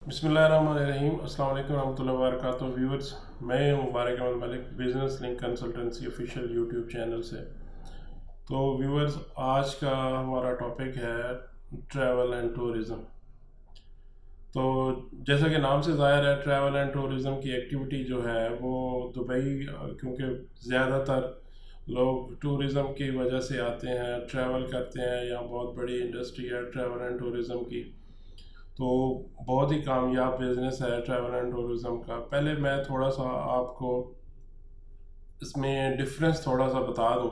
बिस्मिल्लाहिर्रहमानिर्रहीम। अस्सलाम वालेकुम रहमतुल्लाहि व बरकातुहू। व्यूअर्स, मैं हूं Mubarak Ahmad Malik, business link consultancy official YouTube channel से। तो व्यूअर्स, आज का हमारा टॉपिक है ट्रैवल एंड टूरिज़्म। तो जैसा कि नाम से ज़ाहिर है, ट्रैवल एंड टूरिज़्म की एक्टिविटी जो है वो दुबई, क्योंकि ज़्यादातर लोग टूरिज़्म की वजह से आते हैं, ट्रैवल करते हैं। यहाँ बहुत बड़ी इंडस्ट्री है ट्रैवल एंड टूरिज़्म की, तो बहुत ही कामयाब बिज़नेस है ट्रैवल एंड टूरिज़्म का। पहले मैं थोड़ा सा आपको इसमें डिफरेंस थोड़ा सा बता दूं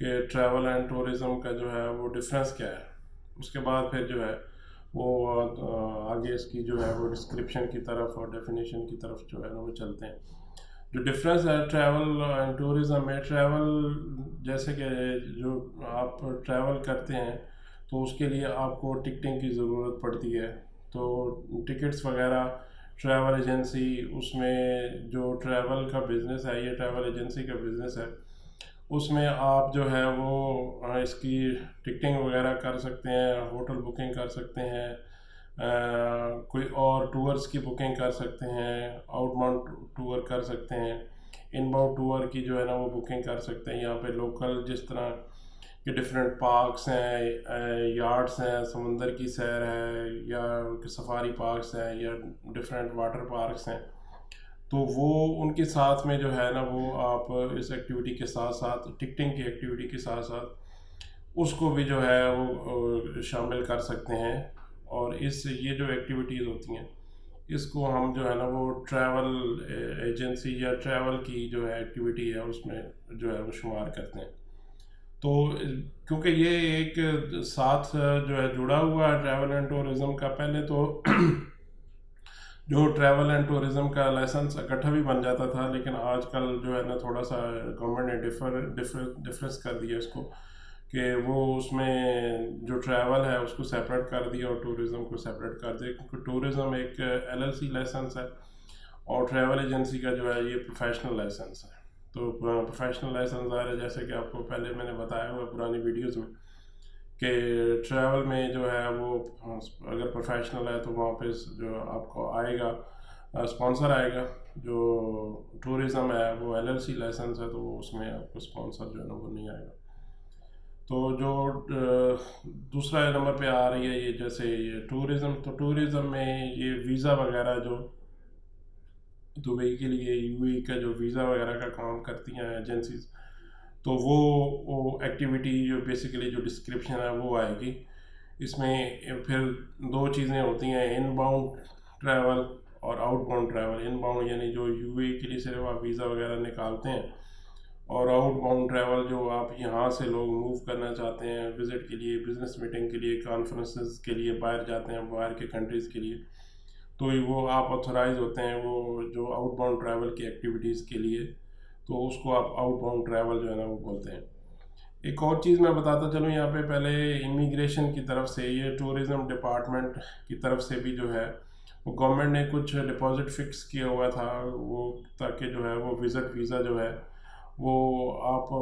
कि ट्रैवल एंड टूरिज़्म का जो है वो डिफरेंस क्या है। उसके बाद फिर जो है वो आगे इसकी जो है वो डिस्क्रिप्शन की तरफ और डेफिनेशन की तरफ जो है ना वो चलते हैं। जो डिफरेंस है ट्रैवल एंड टूरिज़्म में, ट्रैवल जैसे कि जो आप ट्रैवल करते हैं तो उसके लिए आपको टिकटिंग की ज़रूरत पड़ती है। तो टिकट्स वगैरह ट्रैवल एजेंसी, उसमें जो ट्रैवल का बिज़नेस है, ये ट्रैवल एजेंसी का बिज़नेस है, उसमें आप जो है वो इसकी टिकटिंग वगैरह कर सकते हैं, होटल बुकिंग कर सकते हैं, कोई और टूर्स की बुकिंग कर सकते हैं, आउटबाउंड टूर कर सकते हैं, इनबाउंड टूर की जो है ना वो बुकिंग कर सकते हैं। यहाँ पे लोकल जिस तरह के डिफरेंट पार्क्स हैं, यार्ड्स हैं, समंदर की सैर है, या सफारी पार्क्स हैं, या डिफरेंट वाटर पार्क्स हैं, तो वो उनके साथ में जो है ना वो आप इस एक्टिविटी के साथ साथ, टिकटिंग की एक्टिविटी के साथ साथ उसको भी जो है वो शामिल कर सकते हैं। और इस ये जो एक्टिविटीज़ होती हैं, इसको हम जो है ना वो ट्रैवल एजेंसी या ट्रैवल की जो है एक्टिविटी है उसमें जो है वो शुमार करते हैं। तो क्योंकि ये एक साथ जो है जुड़ा हुआ है ट्रैवल एंड टूरिज़्म का, पहले तो जो ट्रैवल एंड टूरिज़्म का लाइसेंस इकट्ठा भी बन जाता था, लेकिन आजकल जो है ना थोड़ा सा गवर्नमेंट ने डिफरेंस कर दिया इसको, कि वो उसमें जो ट्रैवल है उसको सेपरेट कर दिया और टूरिज़्म को सेपरेट कर दिया, क्योंकि टूरिज़्म एक एलएलसी लाइसेंस है और ट्रैवल एजेंसी का जो है ये प्रोफेशनल लाइसेंस है। तो प्रोफेशनल लाइसेंस आ रहा है, जैसे कि आपको पहले मैंने बताया हुआ पुरानी वीडियोज़ में, कि ट्रैवल में जो है वो अगर प्रोफेशनल है तो वहाँ पे जो आपको आएगा स्पॉन्सर आएगा। जो टूरिज़्म है वो एलएलसी लाइसेंस है, तो उसमें आपको स्पॉन्सर जो है ना वो नहीं आएगा। तो जो दूसरा नंबर पे आ रही है ये, जैसे ये टूरिज़्म, तो टूरिज़्म में ये वीज़ा वगैरह जो दुबई के लिए यूएई का जो वीज़ा वगैरह का काम करती हैं एजेंसीज, तो वो एक्टिविटी जो बेसिकली जो डिस्क्रिप्शन है वो आएगी। इसमें फिर दो चीज़ें होती हैं, इनबाउंड ट्रैवल और आउटबाउंड ट्रैवल। इनबाउंड यानी जो यूएई के लिए सिर्फ आप वीज़ा वगैरह निकालते हैं, और आउटबाउंड ट्रैवल जो आप यहाँ से लोग मूव करना चाहते हैं विज़िट के लिए, बिज़नेस मीटिंग के लिए, कॉन्फ्रेंसेस के लिए बाहर जाते हैं, बाहर के कंट्रीज़ के लिए, तो वो आप ऑथराइज होते हैं वो जो आउटबाउंड ट्रैवल की एक्टिविटीज़ के लिए, तो उसको आप आउटबाउंड ट्रैवल जो है ना वो बोलते हैं। एक और चीज़ मैं बताता चलूँ यहाँ पे, पहले इमिग्रेशन की तरफ से, ये टूरिज़्म डिपार्टमेंट की तरफ से भी जो है वो गवर्नमेंट ने कुछ डिपॉज़िट फ़िक्स किया हुआ था, वो ताकि जो है वो विज़िट वीज़ा जो है वो आप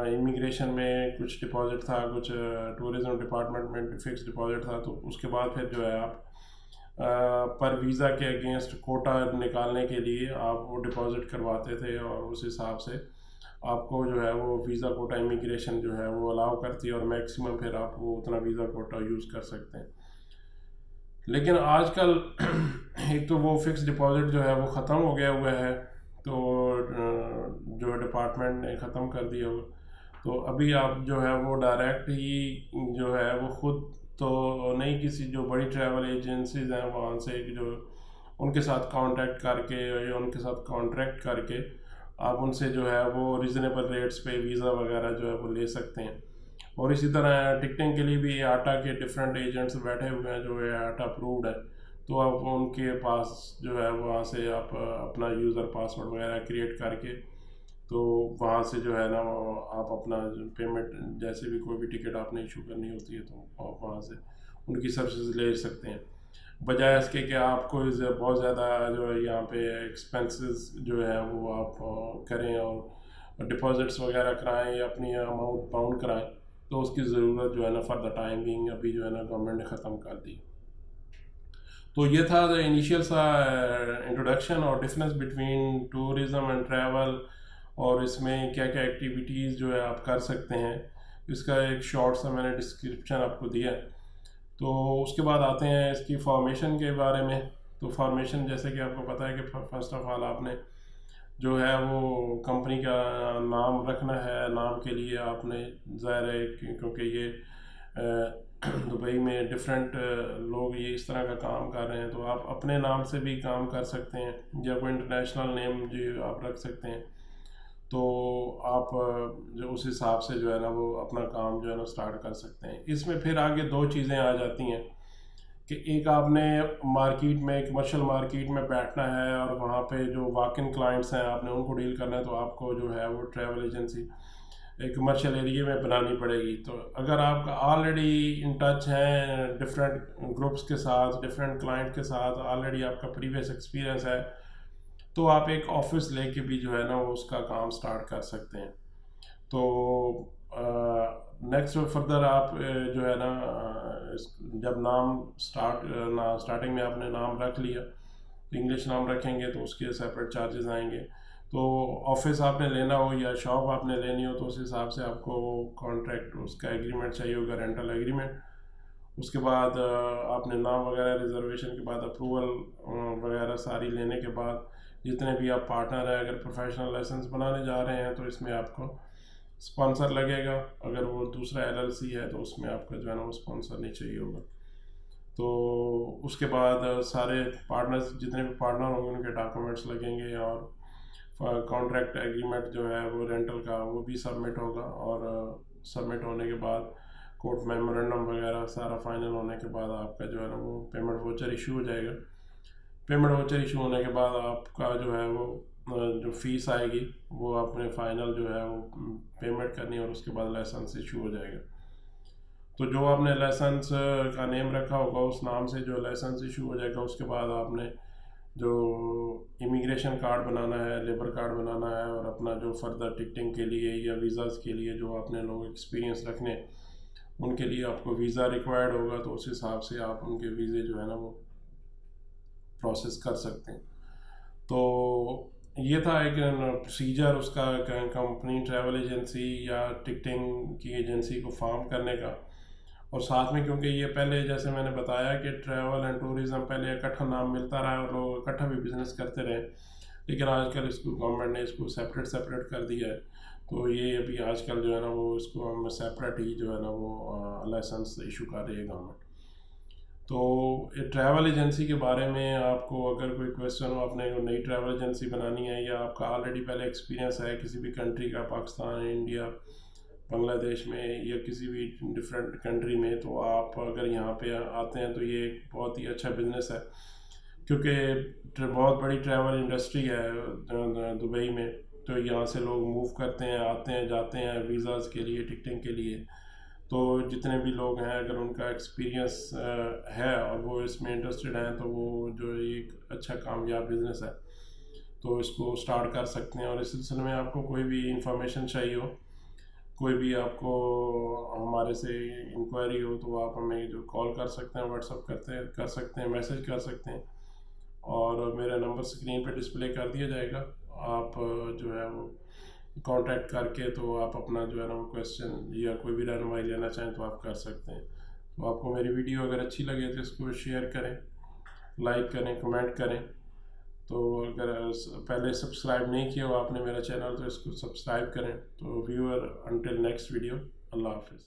इमिग्रेशन में कुछ डिपॉज़िट था, कुछ टूरिज़्म डिपार्टमेंट में फ़िक्स डिपॉज़िट था, तो उसके बाद फिर जो है आप पर वीज़ा के अगेंस्ट कोटा निकालने के लिए आप वो डिपॉज़िट करवाते थे, और उस हिसाब से आपको जो है वो वीज़ा कोटा इमिग्रेशन जो है वो अलाउ करती है, और मैक्सिमम फिर आप वो उतना वीज़ा कोटा यूज़ कर सकते हैं। लेकिन आजकल एक तो वो फिक्स डिपॉज़िट जो है वो ख़त्म हो गया हुआ है, तो जो डिपार्टमेंट ने ख़त्म कर दिया हुआ, तो अभी आप जो है वो डायरेक्ट ही जो है वो खुद तो नहीं, किसी जो बड़ी ट्रैवल एजेंसीज हैं वहाँ से जो उनके साथ कांटेक्ट करके या उनके साथ कॉन्ट्रैक्ट करके आप उनसे जो है वो रिजनेबल रेट्स पे वीज़ा वगैरह जो है वो ले सकते हैं। और इसी तरह टिकटिंग के लिए भी आटा के डिफरेंट एजेंट्स बैठे हुए हैं जो है आटा अप्रूव्ड है, तो आप उनके पास जो है वहाँ से आप अपना यूज़र पासवर्ड वगैरह क्रिएट करके, तो वहाँ से जो है ना आप अपना पेमेंट, जैसे भी कोई भी टिकट आपने इशू करनी होती है तो आप वहाँ से उनकी सर्विसेज ले सकते हैं, बजाय इसके कि आपको बहुत ज़्यादा जो है यहाँ पे एक्सपेंसेस जो है वो आप करें और डिपॉजिट्स वगैरह कराएं या अपनी अमाउंट बाउंड कराएं। तो उसकी ज़रूरत जो है ना फॉर द टाइम बिंग अभी जो है ना गवर्नमेंट ने ख़त्म कर दी। تو یہ تھا انیشیل سا انٹروڈکشن اور difference between tourism and travel, اور اس میں کیا کیا ایکٹیویٹیز جو ہے آپ کر سکتے ہیں، اس کا ایک شارٹ سا میں نے ڈسکرپشن آپ کو دیا ہے۔ تو اس کے بعد آتے ہیں اس کی فارمیشن کے بارے میں۔ تو فارمیشن جیسے کہ آپ کو پتہ ہے کہ فرسٹ آف آل آپ نے جو ہے وہ کمپنی کا نام رکھنا ہے۔ نام کے لیے آپ نے ظاہر ہے کیونکہ یہ دبئی میں ڈفرینٹ لوگ یہ اس طرح کا کام کر رہے ہیں، تو آپ اپنے نام سے بھی کام کر سکتے ہیں یا کوئی انٹرنیشنل نیم جو آپ رکھ سکتے ہیں۔ تو آپ جو اس حساب سے جو ہے نا وہ اپنا کام جو ہے نا سٹارٹ کر سکتے ہیں۔ اس میں پھر آگے دو چیزیں آ جاتی ہیں کہ ایک آپ نے مارکیٹ میں، کمرشل مارکیٹ میں بیٹھنا ہے اور وہاں پہ جو واک ان کلائنٹس ہیں آپ نے ان کو ڈیل کرنا ہے، تو آپ کو جو ہے وہ ٹریول ایجنسی ایک کمرشل ایریے میں بنانی پڑے گی۔ تو اگر آپ کا آلریڈی ان ٹچ ہیں ڈفرینٹ گروپس کے ساتھ، ڈفرینٹ کلائنٹ کے ساتھ، آلریڈی آپ کا پریویس ایکسپیرینس ہے، تو آپ ایک آفس لے کے بھی جو ہے نا وہ اس کا کام سٹارٹ کر سکتے ہیں۔ تو نیکسٹ فردر آپ جو ہے نا جب نام سٹارٹنگ میں آپ نے نام رکھ لیا، انگلش نام رکھیں گے تو اس کے سیپریٹ چارجز آئیں گے۔ تو آفس آپ نے لینا ہو یا شاپ آپ نے لینی ہو تو اس حساب سے آپ کو کانٹریکٹ اس کا ایگریمنٹ چاہیے ہوگا، رینٹل ایگریمنٹ۔ اس کے بعد آپ نے نام وغیرہ ریزرویشن کے بعد اپروول وغیرہ ساری لینے کے بعد جتنے بھی آپ پارٹنر ہیں، اگر پروفیشنل لائسنس بنانے جا رہے ہیں تو اس میں آپ کو اسپانسر لگے گا، اگر وہ دوسرا LLC ہے تو اس میں آپ کا جو ہے نا وہ اسپانسر نہیں چاہیے ہوگا۔ تو اس کے بعد سارے پارٹنرز جتنے بھی پارٹنر ہوں گے ان کے ڈاکومنٹس لگیں گے، اور کانٹریکٹ ایگریمنٹ جو ہے وہ رینٹل کا وہ بھی سبمٹ ہوگا، اور سبمٹ ہونے کے بعد کورٹ میمورنڈم وغیرہ سارا فائنل ہونے کے بعد آپ کا جو ہے نا وہ پیمنٹ واؤچر ایشو ہو جائے گا۔ پیمنٹ واؤچر ایشو ہونے کے بعد آپ کا جو ہے وہ جو فیس آئے گی وہ آپ نے فائنل جو ہے وہ پیمنٹ کرنی ہے، اور اس کے بعد لائسنس ایشو ہو جائے گا۔ تو جو آپ نے لائسنس کا نیم رکھا ہوگا اس نام سے جو لائسنس ایشو ہو جائے گا، اس کے بعد آپ نے جو امیگریشن کارڈ بنانا ہے، لیبر کارڈ بنانا ہے، اور اپنا جو فردر ٹکٹنگ کے لیے یا ویزاز کے لیے جو آپ نے لوگ ایکسپیرینس رکھنے ان کے لیے آپ کو ویزا ریکوائرڈ ہوگا، تو اس حساب سے آپ ان کے ویزے جو ہے نا وہ پروسیس کر سکتے ہیں۔ تو یہ تھا ایک پروسیجر اس کا کمپنی ٹریول ایجنسی یا ٹکٹنگ کی ایجنسی کو فارم کرنے کا۔ اور ساتھ میں کیونکہ یہ پہلے جیسے میں نے بتایا کہ ٹریول اینڈ ٹورزم پہلے اکٹھا نام ملتا رہا اور لوگ اکٹھا بھی بزنس کرتے رہے، لیکن آج کل اس کو گورنمنٹ نے اس کو سیپریٹ کر دیا ہے۔ تو یہ ابھی آج کل جو ہے نا وہ اس کو ہم سیپریٹ ہی جو ہے نا وہ لائسنس ایشو کر رہی ہے گورنمنٹ۔ تو ٹریول ایجنسی کے بارے میں آپ کو اگر کوئی کویسچن ہو، آپ نے نئی ٹریول ایجنسی بنانی ہے یا آپ کا آلریڈی پہلے ایکسپیرینس ہے کسی بھی کنٹری کا، پاکستان، انڈیا، بنگلہ دیش میں یا کسی بھی ڈفرینٹ کنٹری میں، تو آپ اگر یہاں پہ آتے ہیں تو یہ ایک بہت ہی اچھا بزنس ہے، کیونکہ بہت بڑی ٹریول انڈسٹری ہے دبئی میں۔ تو یہاں سے لوگ موو کرتے ہیں، آتے ہیں، جاتے ہیں ویزاز کے لیے، ٹکٹنگ کے لیے۔ تو جتنے بھی لوگ ہیں اگر ان کا ایکسپیرینس ہے اور وہ اس میں انٹرسٹڈ ہیں تو وہ جو ایک اچھا کامیاب بزنس ہے، تو اس کو سٹارٹ کر سکتے ہیں۔ اور اس سلسلے میں آپ کو کوئی بھی انفارمیشن چاہیے ہو، کوئی بھی آپ کو ہمارے سے انکوائری ہو، تو آپ ہمیں جو کال کر سکتے ہیں، واٹس اپ کر سکتے ہیں، میسج کر سکتے ہیں، اور میرا نمبر اسکرین پہ ڈسپلے کر دیا جائے گا۔ آپ جو ہے وہ کانٹیکٹ کر کے تو آپ اپنا جو ہے نا وہ کویسچن یا کوئی بھی رہنمائی لینا چاہیں تو آپ کر سکتے ہیں۔ تو آپ کو میری ویڈیو اگر اچھی لگے تو اس کو شیئر کریں، لائک کریں، کمنٹ کریں۔ تو اگر پہلے سبسکرائب نہیں کیا ہو آپ نے میرا چینل تو اس کو سبسکرائب کریں۔ تو ویور انٹل نیکسٹ ویڈیو، اللہ حافظ۔